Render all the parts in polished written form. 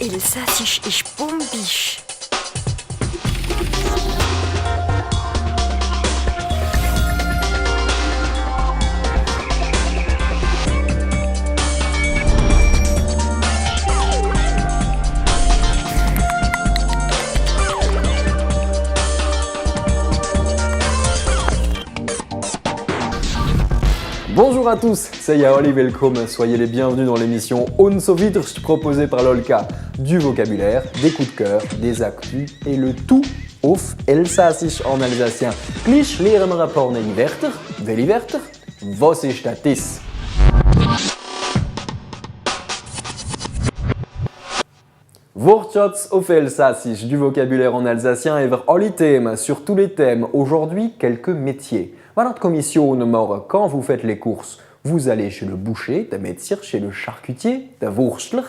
Elsassisch ich bombisch. Bonjour à tous, c'est Yaoli, welcome, soyez les bienvenus dans l'émission Unso Widerst proposée par Lolka. Du vocabulaire, des coups de cœur, des actus et le tout auf Elsassisch en alsacien. Gleich lernen wir ein paar neue Wörter. Welche Wörter? Was ist das? Wortschatz auf Elsassisch, du vocabulaire en alsacien over alle Themen, sur tous les thèmes. Aujourd'hui, quelques métiers. Voilà commission nummer quand vous faites les courses. Vous allez chez le boucher, der Metzger, chez le charcutier, der Wurstler,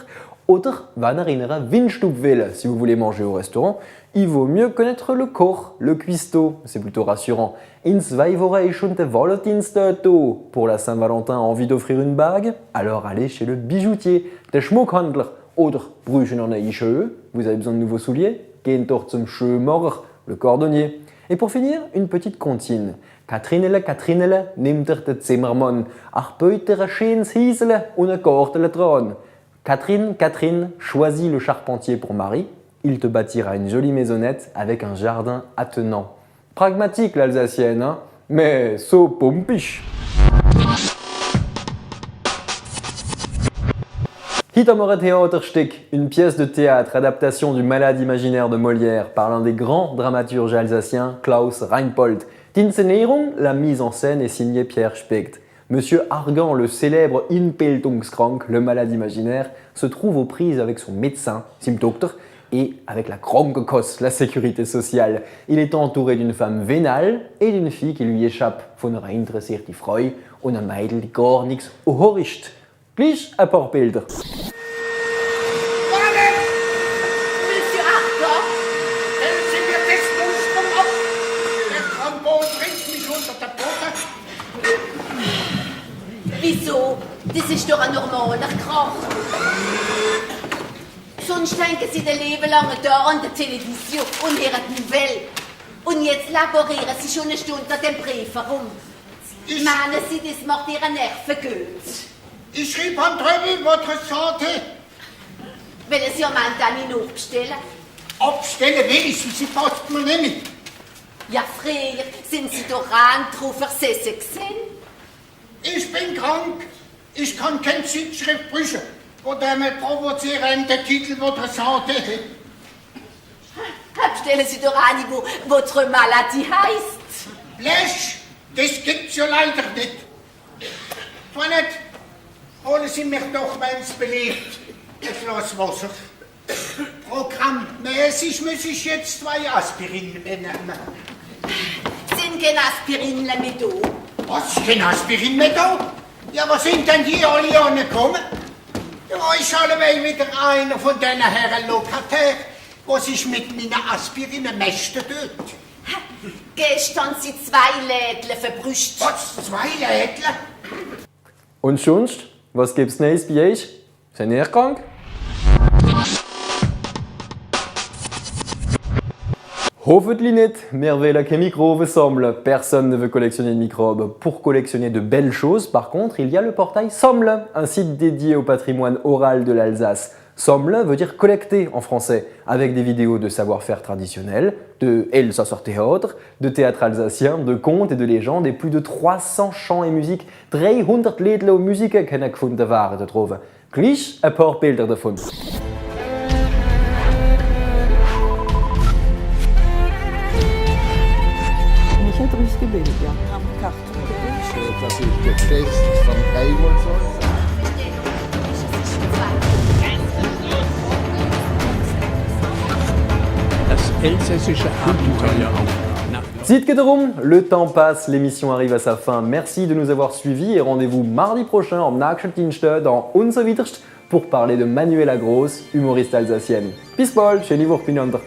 oder wann in einer Windstube wählen. Si vous voulez manger au restaurant, il vaut mieux connaître le Koch, le cuistot. C'est plutôt rassurant. In zwei Wochen schon der Valentinsdato. Pour la Saint-Valentin, envie d'offrir une bague? Alors allez chez le bijoutier, der Schmuckhandler. Oder brüchen en neue Schuhe. Vous avez besoin de nouveaux souliers? Gehen doch zum Schuhmacher, le cordonnier. Et pour finir, une petite comptine. Katrinele, nimmt der Zimmermann, ach beuter ein schönes Hiesele und ein Gartel dran. Catherine, choisis le charpentier pour mari, il te bâtira une jolie maisonnette avec un jardin attenant. Pragmatique l'alsacienne, hein, mais so pompisch. Hitamore Theaterstück, une pièce de théâtre, adaptation du Malade imaginaire de Molière par l'un des grands dramaturges alsaciens, Klaus Reinpold. D'inszenierung, la mise en scène est signée Pierre Specht. Monsieur Argan, le célèbre Inpeltungskrank, le malade imaginaire, se trouve aux prises avec son médecin, Sim Doktor, et avec la Krankenkasse, la sécurité sociale. Il est entouré d'une femme vénale et d'une fille qui lui échappe. Von einer interessierte Frau und ein Mädel, die gar nichts horcht. Gleich ein paar Bilder. Wieso? Das ist doch ein normaler Krach. Sonst denken sie den Leben lang da an der Television und hören die Welt. Und jetzt laborieren sie schon eine Stunde an dem Brief herum. Meinen sie, das macht ihre Nerven gut? Ich schrieb an drüben votre santé. Wollen sie am Ende an ihn abstellen? Abstellen will ich, sie passt mir nicht. Ja, früher sind sie doch rein drauf versessen gewesen. Ich bin krank. Ich kann keine Zeitschrift prüfen, wo der mit provozierenden Titel votre santé hat. Stellen Sie doch eine, wo votre maladie heisst. Blech, das gibt's ja leider nicht. Toilette, holen Sie mich doch, wenn's beliebt, ein Glas Wasser. Programmmäßig muss ich jetzt 2 Aspirin benennen. Sind keine Aspirin mehr da? Was? Kein Aspirin mehr da? Ja, was sind denn die alle angekommen? Da ist allebei wieder einer von diesen Herren Lokatär, was sich mit meinen Aspirin mästen tut. Gestern sind 2 Lädle verbrüscht. Was? 2 Lädle? Und sonst? Was gibt's Neues bei euch? Seid ihr krank? Hoffentlich nicht, wir wollen kein Microbe sammeln. Personne ne veut collectionner de microbes. Pour collectionner de belles choses, par contre, il y a le portail Sommle, un site dédié au patrimoine oral de l'Alsace. Sommle veut dire collecter en français, avec des vidéos de savoir-faire traditionnel, de Elsässer-Theater, de théâtre alsacien, de contes et de légendes, et plus de 300 chants et musiques, 300 Lieder und Musiken können gefunden werden da drauf. Gleich ein paar Bilder davon. Ich hätte richtig gebildet, ja. Am Karton. Das ist der Test von Eiweiß. Das elsässische Abenteuer Zit Gedrum, le temps passe, l'émission arrive à sa fin. Merci de nous avoir suivis et rendez-vous mardi prochain en nächsten Dienstag dans Unso Widerst pour parler de Manuela Gross, humoriste alsacienne. Bis bald, chez Nivor Pinandre.